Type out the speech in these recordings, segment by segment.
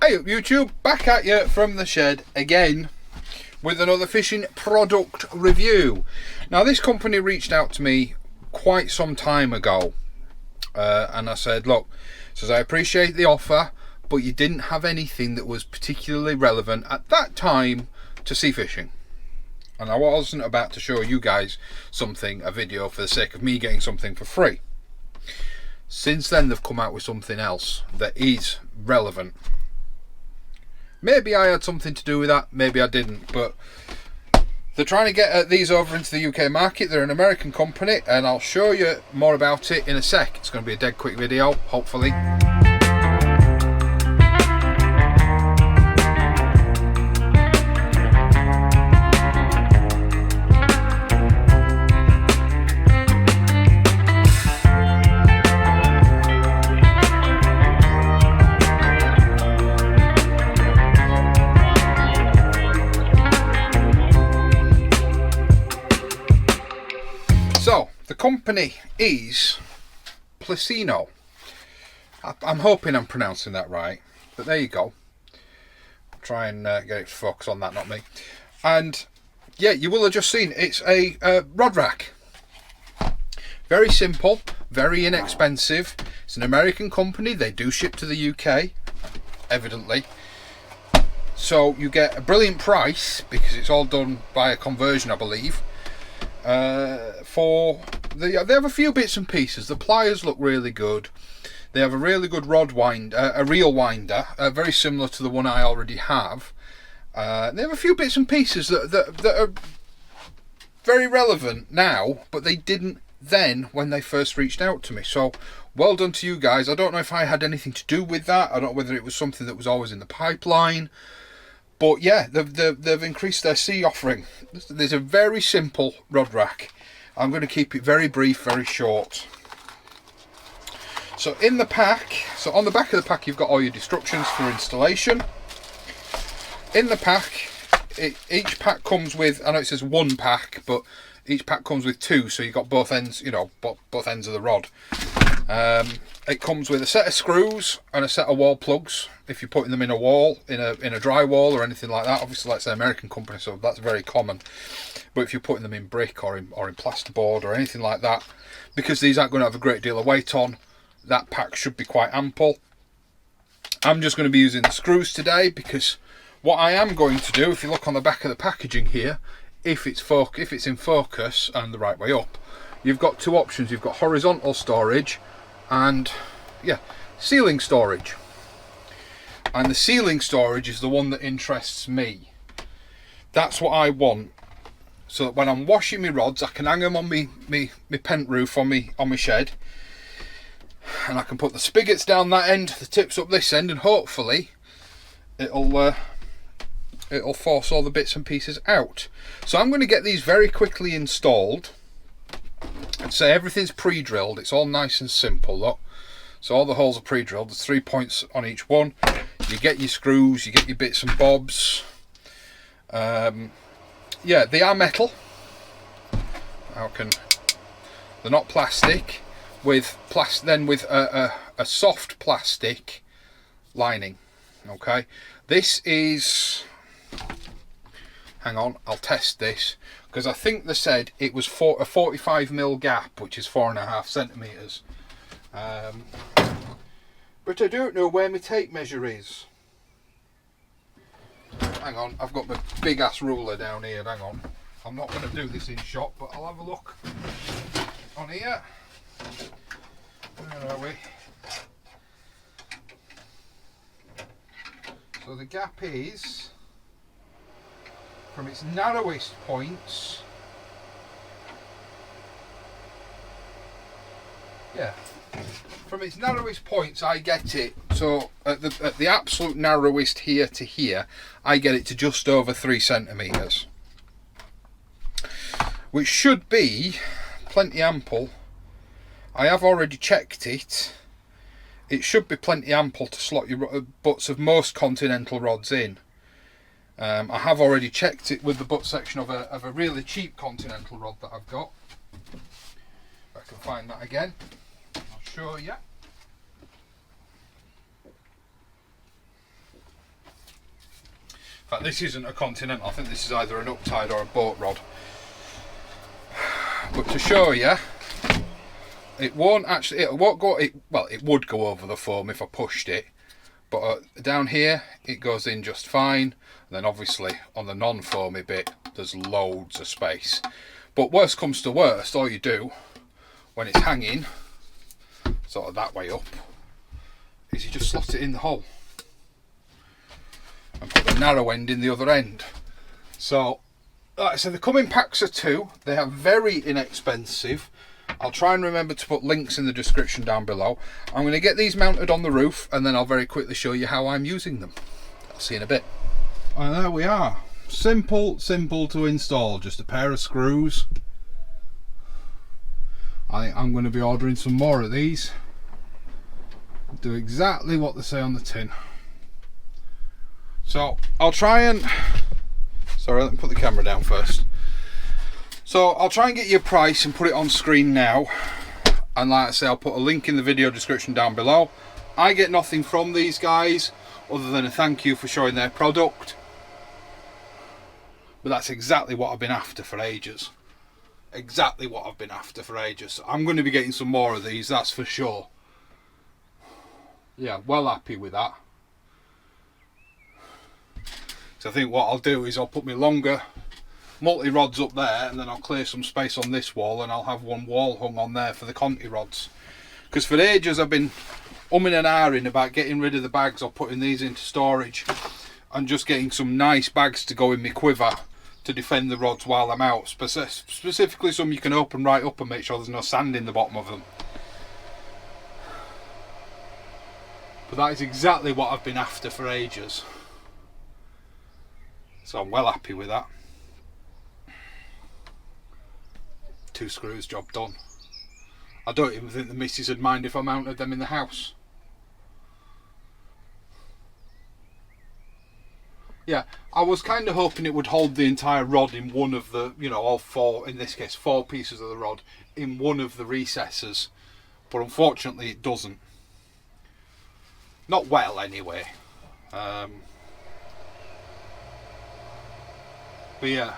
Hey up YouTube, back at you from the shed again with another fishing product review. Now this company reached out to me quite some time ago and I said, look, says I appreciate the offer, but you didn't have anything that was particularly relevant at that time to sea fishing. And I wasn't about to show you guys something, a video, for the sake of me getting something for free. Since then they've come out with something else that is relevant. Maybe I had something to do with that, maybe I didn't, but they're trying to get these over into the UK market. They're an American company and I'll show you more about it in a sec. It's going to be a dead quick video, hopefully. So, the company is PLUSINNO. I'm hoping I'm pronouncing that right, but there you go. I'll try and get it to focus on that, not me. And yeah, you will have just seen it's a rod rack. Very simple, very inexpensive. It's an American company. They do ship to the UK, evidently. So you get a brilliant price because it's all done by a conversion, I believe. They have a few bits and pieces. The pliers look really good. They have a really good rod winder, a reel winder, very similar to the one I already have. They have a few bits and pieces that are very relevant now, but they didn't then when they first reached out to me. So well done to you guys. I don't know if I had anything to do with that. I don't know whether it was something that was always in the pipeline. But yeah, they've increased their sea offering. There's a very simple rod rack. I'm going to keep it very brief, very short. So in the pack, so on the back of the pack you've got all your instructions for installation. In the pack, each pack comes with, I know it says one pack, but each pack comes with two, so you've got both ends, you know, both ends of the rod. It comes with a set of screws and a set of wall plugs. If you're putting them in a wall, in a dry wall or anything like that, obviously that's an American company, so that's very common. But if you're putting them in brick or in plasterboard or anything like that, because these aren't going to have a great deal of weight on, that pack should be quite ample. I'm just going to be using the screws today because what I am going to do, if you look on the back of the packaging here, if it's in focus and the right way up, you've got two options. You've got horizontal storage and yeah, ceiling storage. And the ceiling storage is the one that interests me. That's what I want, so that when I'm washing my rods I can hang them on me pent roof on my shed, and I can put the spigots down that end, the tips up this end, and hopefully it'll force all the bits and pieces out. So I'm going to get these very quickly installed. And say everything's pre-drilled. It's all nice and simple, look. So all the holes are pre-drilled. There's 3 points on each one. You get your screws, you get your bits and bobs. Yeah, they are metal. They're not plastic. With a soft plastic lining. Okay, this is. Hang on, I'll test this because I think they said it was a 45mm gap, which is 4.5 centimeters. But I don't know where my tape measure is. Hang on, I've got my big ass ruler down here. Hang on, I'm not going to do this in shot, but I'll have a look on here. Where are we? So the gap is, from its narrowest points, yeah, from its narrowest points I get it, so at the absolute narrowest here to here I get it to just over 3 centimeters, which should be plenty ample. I have already checked it. It should be plenty ample to slot your butts of most continental rods in. I have already checked it with the butt section of a really cheap continental rod that I've got. If I can find that again, I'll show you. In fact, this isn't a Continental. I think this is either an uptide or a boat rod. But to show you, it won't actually. It won't go. Well, it would go over the foam if I pushed it. But down here, it goes in just fine. And then obviously on the non-foamy bit, there's loads of space. But worst comes to worst, all you do when it's hanging, sort of that way up, is you just slot it in the hole and put the narrow end in the other end. So, like I said, the coming packs are 2. They are very inexpensive. I'll try and remember to put links in the description down below. I'm going to get these mounted on the roof, and then I'll very quickly show you how I'm using them. I'll see you in a bit. And there we are. Simple to install. Just a pair of screws. I think I'm going to be ordering some more of these. Do exactly what they say on the tin. So I'll try and... Sorry, let me put the camera down first. So I'll try and get you a price and put it on screen now. And like I say, I'll put a link in the video description down below. I get nothing from these guys other than a thank you for showing their product. But that's exactly what I've been after for ages. Exactly what I've been after for ages. So I'm going to be getting some more of these, that's for sure. Yeah, well happy with that. So I think what I'll do is I'll put my longer multi-rods up there, and then I'll clear some space on this wall, and I'll have one wall hung on there for the Conti rods. Because for ages I've been umming and ahhing about getting rid of the bags or putting these into storage and just getting some nice bags to go in my quiver to defend the rods while I'm out. Specifically some you can open right up and make sure there's no sand in the bottom of them. But that is exactly what I've been after for ages. So I'm well happy with that. 2 screws, job done. I don't even think the missus would mind if I mounted them in the house. Yeah, I was kind of hoping it would hold the entire rod in one of the, you know, all 4, in this case 4 pieces of the rod in one of the recesses, but unfortunately it doesn't. Not well anyway. But yeah,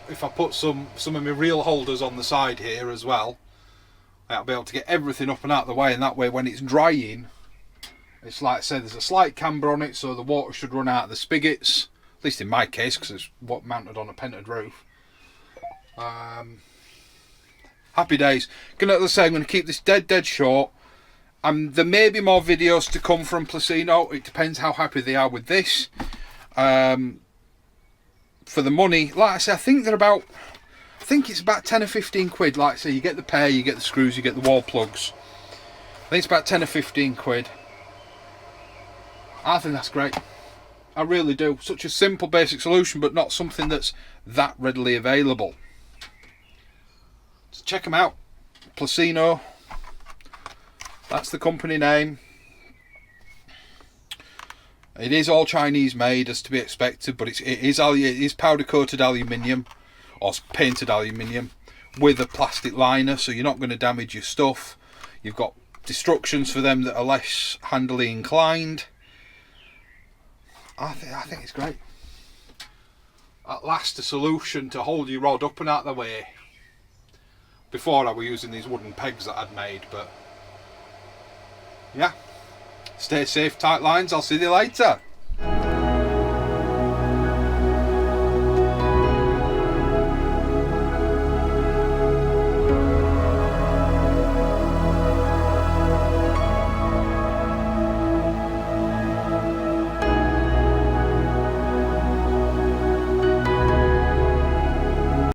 if I put some of my reel holders on the side here as well, I'll be able to get everything up and out of the way, and that way when it's drying, it's like I said, there's a slight camber on it, so the water should run out of the spigots, at least in my case, because it's mounted on a painted roof. Happy days. Gonna say I'm going to keep this dead short. There may be more videos to come from PLUSINNO. It depends how happy they are with this. For the money, like I say, I think it's about 10 or 15 quid. Like I say, you get the pair, you get the screws, you get the wall plugs. I think it's about 10 or 15 quid. I think that's great. I really do. Such a simple basic solution, but not something that's that readily available. So check them out. PLUSINNO. That's the company name. It is all Chinese made, as to be expected, but it is powder coated aluminium or painted aluminium with a plastic liner, so you're not going to damage your stuff. You've got instructions for them that are less handily inclined. I think it's great. At last, a solution to hold your rod up and out of the way. Before I was using these wooden pegs that I'd made, but yeah. Stay safe, tight lines. I'll see you later.